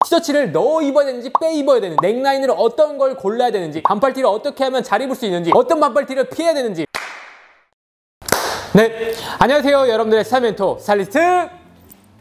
티셔츠를 넣어 입어야 되는지 빼 입어야 되는지, 넥라인을 어떤 걸 골라야 되는지, 반팔티를 어떻게 하면 잘 입을 수 있는지, 어떤 반팔티를 피해야 되는지. 네, 안녕하세요 여러분들의 스타일 멘토 스타일리스트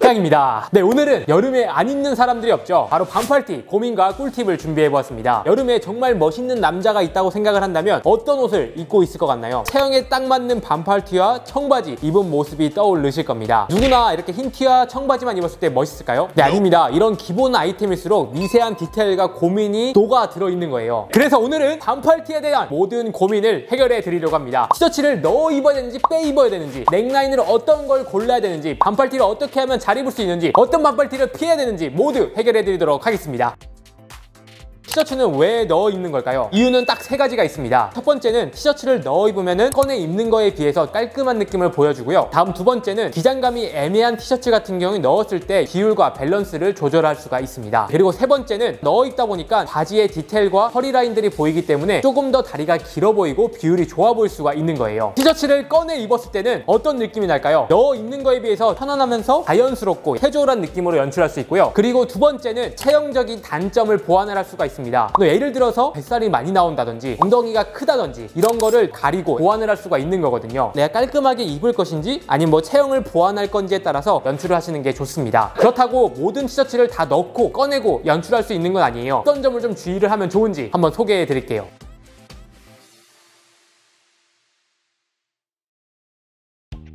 강입니다. 네, 오늘은 여름에 안 입는 사람들이 없죠. 바로 반팔티 고민과 꿀팁을 준비해보았습니다. 여름에 정말 멋있는 남자가 있다고 생각을 한다면 어떤 옷을 입고 있을 것 같나요? 체형에 딱 맞는 반팔티와 청바지 입은 모습이 떠오르실 겁니다. 누구나 이렇게 흰 티와 청바지만 입었을 때 멋있을까요? 네, 아닙니다. 이런 기본 아이템일수록 미세한 디테일과 고민이 녹아 들어있는 거예요. 그래서 오늘은 반팔티에 대한 모든 고민을 해결해 드리려고 합니다. 티셔츠를 넣어 입어야 되는지 빼 입어야 되는지, 넥라인을 어떤 걸 골라야 되는지, 반팔티를 어떻게 하면 잘 입을 수 있는지, 어떤 반팔티를 피해야 되는지 모두 해결해 드리도록 하겠습니다. 티셔츠는 왜 넣어 입는 걸까요? 이유는 딱 세 가지가 있습니다. 첫 번째는 티셔츠를 넣어 입으면 꺼내 입는 거에 비해서 깔끔한 느낌을 보여주고요. 다음 두 번째는 기장감이 애매한 티셔츠 같은 경우에 넣었을 때 비율과 밸런스를 조절할 수가 있습니다. 그리고 세 번째는 넣어 입다 보니까 바지의 디테일과 허리 라인들이 보이기 때문에 조금 더 다리가 길어 보이고 비율이 좋아 보일 수가 있는 거예요. 티셔츠를 꺼내 입었을 때는 어떤 느낌이 날까요? 넣어 입는 거에 비해서 편안하면서 자연스럽고 캐주얼한 느낌으로 연출할 수 있고요. 그리고 두 번째는 체형적인 단점을 보완을 할 수가 있습니다. 예를 들어서 뱃살이 많이 나온다든지 엉덩이가 크다든지 이런 거를 가리고 보완을 할 수가 있는 거거든요. 내가 깔끔하게 입을 것인지 아니면 뭐 체형을 보완할 건지에 따라서 연출을 하시는 게 좋습니다. 그렇다고 모든 티셔츠를 다 넣고 꺼내고 연출할 수 있는 건 아니에요. 어떤 점을 좀 주의를 하면 좋은지 한번 소개해 드릴게요.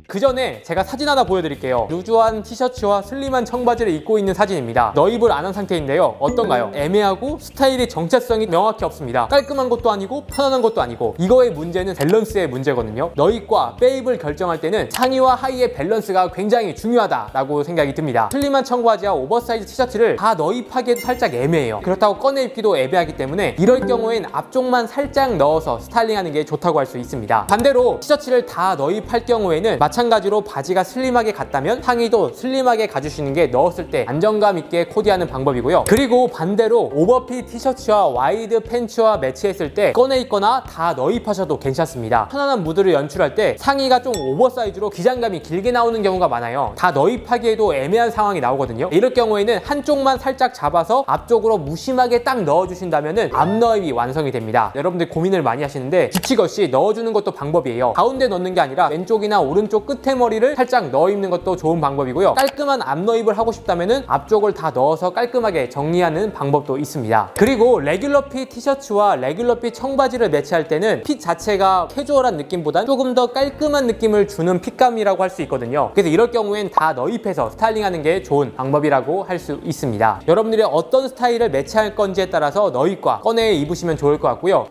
그 전에 제가 사진 하나 보여드릴게요. 루즈한 티셔츠와 슬림한 청바지를 입고 있는 사진입니다. 너입을 안 한 상태인데요. 어떤가요? 애매하고 스타일의 정체성이 명확히 없습니다. 깔끔한 것도 아니고 편안한 것도 아니고, 이거의 문제는 밸런스의 문제거든요. 너입과 빼입을 결정할 때는 상의와 하의의 밸런스가 굉장히 중요하다라고 생각이 듭니다. 슬림한 청바지와 오버사이즈 티셔츠를 다 너입하기에도 살짝 애매해요. 그렇다고 꺼내 입기도 애매하기 때문에 이럴 경우엔 앞쪽만 살짝 넣어서 스타일링하는 게 좋다고 할 수 있습니다. 반대로 티셔츠를 다 너입할 경우에는 마찬가지로 바지가 슬림하게 갔다면 상의도 슬림하게 가주시는 게 넣었을 때 안정감 있게 코디하는 방법이고요. 그리고 반대로 오버핏 티셔츠와 와이드 팬츠와 매치했을 때 꺼내 입거나 다 너입하셔도 괜찮습니다. 편안한 무드를 연출할 때 상의가 좀 오버사이즈로 기장감이 길게 나오는 경우가 많아요. 다 너입하기에도 애매한 상황이 나오거든요. 이럴 경우에는 한쪽만 살짝 잡아서 앞쪽으로 무심하게 딱 넣어주신다면 앞너입이 완성이 됩니다. 여러분들 고민을 많이 하시는데 규칙 없이 넣어주는 것도 방법이에요. 가운데 넣는 게 아니라 왼쪽이나 오른쪽 끝에 머리를 살짝 넣어 입는 것도 좋은 방법이고요. 깔끔한 앞너입을 하고 싶다면 앞쪽을 다 넣어서 깔끔하게 정리하는 방법도 있습니다. 그리고 레귤러 핏 티셔츠와 레귤러 핏 청바지를 매치할 때는 핏 자체가 캐주얼한 느낌보단 조금 더 깔끔한 느낌을 주는 핏감이라고 할 수 있거든요. 그래서 이럴 경우엔 다 너입해서 스타일링하는 게 좋은 방법이라고 할 수 있습니다. 여러분들이 어떤 스타일을 매치할 건지에 따라서 너입과 꺼내 입으시면 좋을 것 같고요.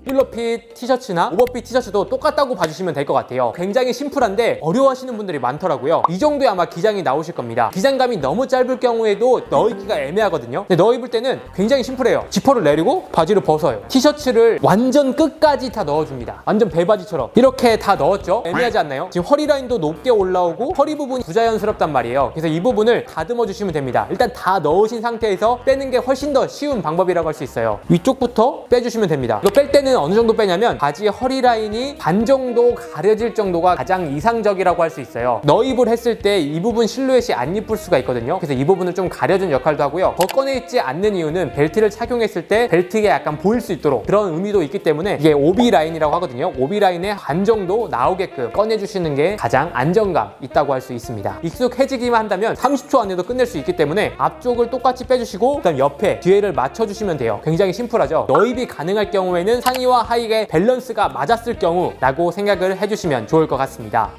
레귤러핏 티셔츠나 오버핏 티셔츠도 똑같다고 봐주시면 될 것 같아요. 굉장히 심플한데 어려워하시는 분들이 많더라고요. 이 정도에 아마 기장이 나오실 겁니다. 기장감이 너무 짧을 경우에도 넣어 입기가 애매하거든요. 근데 넣어 입을 때는 굉장히 심플해요. 지퍼를 내리고 바지를 벗어요. 티셔츠를 완전 끝까지 다 넣어줍니다. 완전 배바지처럼 이렇게 다 넣었죠? 애매하지 않나요? 지금 허리 라인도 높게 올라오고 허리 부분이 부자연스럽단 말이에요. 그래서 이 부분을 다듬어 주시면 됩니다. 일단 다 넣으신 상태에서 빼는 게 훨씬 더 쉬운 방법이라고 할 수 있어요. 위쪽부터 빼주시면 됩니다. 이거 뺄 때는 어느 정도 빼냐면 바지의 허리 라인이 반 정도 가려질 정도가 가장 이상적이라고 할 수 있어요. 너입을 했을 때 이 부분 실루엣이 안 이쁠 수가 있거든요. 그래서 이 부분을 좀 가려준 역할도 하고요. 더 꺼내 입지 않는 이유는 벨트를 착용했을 때 벨트가 약간 보일 수 있도록 그런 의미도 있기 때문에 이게 오비 라인이라고 하거든요. 오비 라인의 반 정도 나오게끔 꺼내주시는 게 가장 안정감 있다고 할 수 있습니다. 익숙해지기만 한다면 30초 안에도 끝낼 수 있기 때문에 앞쪽을 똑같이 빼주시고 그다음 옆에 뒤에를 맞춰주시면 돼요. 굉장히 심플하죠. 너입이 가능할 경우에는 상의와 하의의 밸런스가 맞았을 경우라고 생각을 해주시면 좋을 것 같습니다.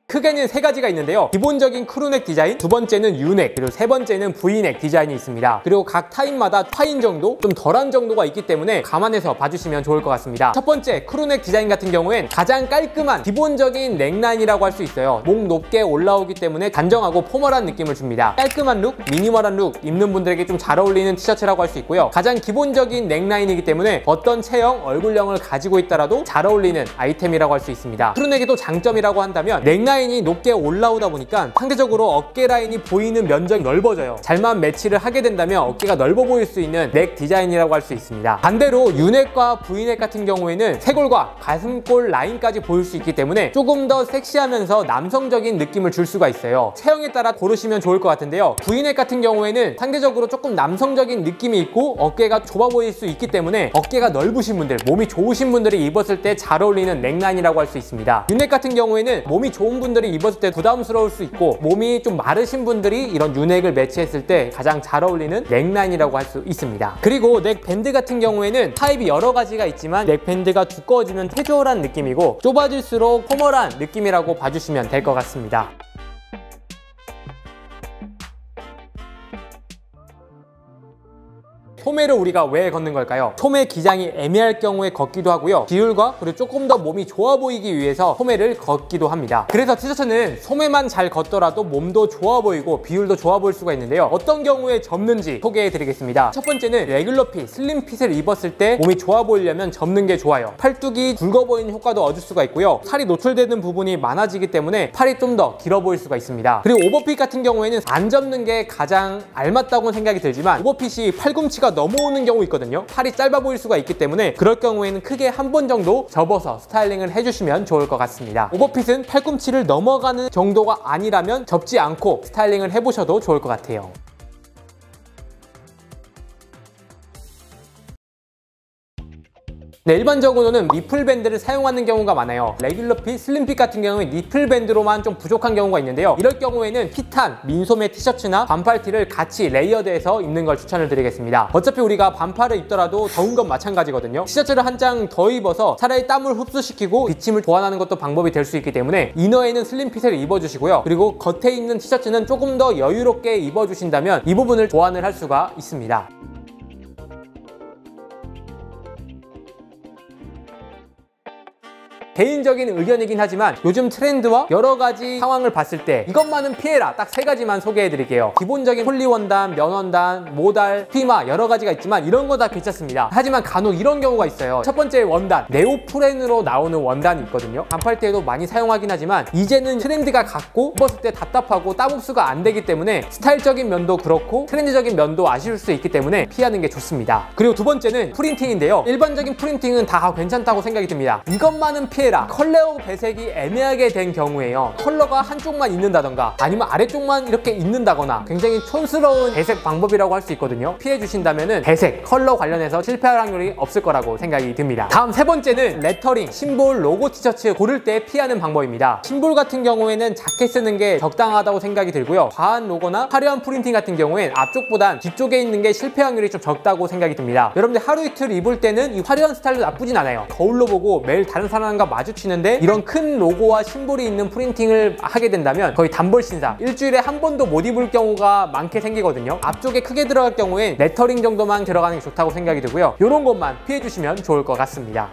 크게는 세 가지가 있는데요. 기본적인 크루넥 디자인, 두 번째는 유넥, 그리고 세 번째는 V넥 디자인이 있습니다. 그리고 각 타입마다 파인 정도, 좀 덜한 정도가 있기 때문에 감안해서 봐주시면 좋을 것 같습니다. 첫 번째 크루넥 디자인 같은 경우엔 가장 깔끔한 기본적인 넥라인이라고 할 수 있어요. 목 높게 올라오기 때문에 단정하고 포멀한 느낌을 줍니다. 깔끔한 룩, 미니멀한 룩 입는 분들에게 좀 잘 어울리는 티셔츠라고 할 수 있고요. 가장 기본적인 넥라인이기 때문에 어떤 체형, 얼굴형을 가지고 있더라도 잘 어울리는 아이템이라고 할 수 있습니다. 크루넥의 또 장점이라고 한다면 넥라인 넥라인이 높게 올라오다 보니까 상대적으로 어깨 라인이 보이는 면적이 넓어져요. 잘만 매치를 하게 된다면 어깨가 넓어 보일 수 있는 넥 디자인이라고 할 수 있습니다. 반대로 U넥과 V넥 같은 경우에는 쇄골과 가슴골 라인까지 보일 수 있기 때문에 조금 더 섹시하면서 남성적인 느낌을 줄 수가 있어요. 체형에 따라 고르시면 좋을 것 같은데요. V넥 같은 경우에는 상대적으로 조금 남성적인 느낌이 있고 어깨가 좁아 보일 수 있기 때문에 어깨가 넓으신 분들, 몸이 좋으신 분들이 입었을 때 잘 어울리는 넥라인이라고 할 수 있습니다. U넥 같은 경우에는 몸이 좋은 분들이 입었을 때 부담스러울 수 있고 몸이 좀 마르신 분들이 이런 U넥을 매치했을 때 가장 잘 어울리는 넥라인이라고 할 수 있습니다. 그리고 넥 밴드 같은 경우에는 타입이 여러 가지가 있지만 넥 밴드가 두꺼워지면 캐주얼한 느낌이고 좁아질수록 포멀한 느낌이라고 봐주시면 될 것 같습니다. 소매를 우리가 왜 걷는 걸까요? 소매 기장이 애매할 경우에 걷기도 하고요. 비율과 그리고 조금 더 몸이 좋아 보이기 위해서 소매를 걷기도 합니다. 그래서 티셔츠는 소매만 잘 걷더라도 몸도 좋아 보이고 비율도 좋아 보일 수가 있는데요. 어떤 경우에 접는지 소개해 드리겠습니다. 첫 번째는 레귤러 핏, 슬림 핏을 입었을 때 몸이 좋아 보이려면 접는 게 좋아요. 팔뚝이 굵어 보이는 효과도 얻을 수가 있고요. 살이 노출되는 부분이 많아지기 때문에 팔이 좀 더 길어 보일 수가 있습니다. 그리고 오버핏 같은 경우에는 안 접는 게 가장 알맞다고 생각이 들지만 오버핏이 팔꿈치가 넘어오는 경우 있거든요. 팔이 짧아 보일 수가 있기 때문에 그럴 경우에는 크게 한 번 정도 접어서 스타일링을 해주시면 좋을 것 같습니다. 오버핏은 팔꿈치를 넘어가는 정도가 아니라면 접지 않고 스타일링을 해보셔도 좋을 것 같아요. 네, 일반적으로는 니플 밴드를 사용하는 경우가 많아요. 레귤러 핏, 슬림 핏 같은 경우에 니플 밴드로만 좀 부족한 경우가 있는데요. 이럴 경우에는 핏한 민소매 티셔츠나 반팔티를 같이 레이어드해서 입는 걸 추천을 드리겠습니다. 어차피 우리가 반팔을 입더라도 더운 건 마찬가지거든요. 티셔츠를 한 장 더 입어서 차라리 땀을 흡수시키고 기침을 보완하는 것도 방법이 될 수 있기 때문에 이너에는 슬림 핏을 입어주시고요. 그리고 겉에 있는 티셔츠는 조금 더 여유롭게 입어주신다면 이 부분을 보완을 할 수가 있습니다. 개인적인 의견이긴 하지만 요즘 트렌드와 여러 가지 상황을 봤을 때 이것만은 피해라, 딱 세 가지만 소개해 드릴게요. 기본적인 폴리 원단, 면 원단, 모달, 피마 여러 가지가 있지만 이런 거 다 괜찮습니다. 하지만 간혹 이런 경우가 있어요. 첫 번째 원단, 네오프렌으로 나오는 원단이 있거든요. 반팔티에도 많이 사용하긴 하지만 이제는 트렌드가 갔고 입었을 때 답답하고 땀 흡수가 안 되기 때문에 스타일적인 면도 그렇고 트렌드적인 면도 아쉬울 수 있기 때문에 피하는 게 좋습니다. 그리고 두 번째는 프린팅인데요. 일반적인 프린팅은 다 괜찮다고 생각이 듭니다. 이것만은 피해라. 컬러 배색이 애매하게 된 경우에요. 컬러가 한쪽만 있는다던가 아니면 아래쪽만 이렇게 있는다거나 굉장히 촌스러운 배색 방법이라고 할 수 있거든요. 피해 주신다면은 배색, 컬러 관련해서 실패할 확률이 없을 거라고 생각이 듭니다. 다음 세 번째는 레터링, 심볼, 로고 티셔츠 고를 때 피하는 방법입니다. 심볼 같은 경우에는 작게 쓰는 게 적당하다고 생각이 들고요. 과한 로고나 화려한 프린팅 같은 경우엔 앞쪽보단 뒤쪽에 있는 게 실패 확률이 좀 적다고 생각이 듭니다. 여러분들 하루 이틀 입을 때는 이 화려한 스타일도 나쁘진 않아요. 거울로 보고 매일 다른 사람과 마주치는데 이런 큰 로고와 심볼이 있는 프린팅을 하게 된다면 거의 단벌 신사, 일주일에 한 번도 못 입을 경우가 많게 생기거든요. 앞쪽에 크게 들어갈 경우엔 레터링 정도만 들어가는 게 좋다고 생각이 들고요. 이런 것만 피해 주시면 좋을 것 같습니다.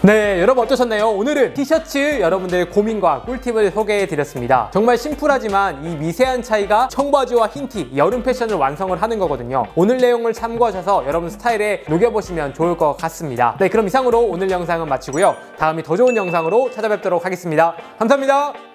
네, 여러분 어떠셨나요? 오늘은 티셔츠 여러분들의 고민과 꿀팁을 소개해 드렸습니다. 정말 심플하지만 이 미세한 차이가 청바지와 흰티, 여름 패션을 완성을 하는 거거든요. 오늘 내용을 참고하셔서 여러분 스타일에 녹여보시면 좋을 것 같습니다. 네, 그럼 이상으로 오늘 영상은 마치고요. 다음에 더 좋은 영상으로 찾아뵙도록 하겠습니다. 감사합니다.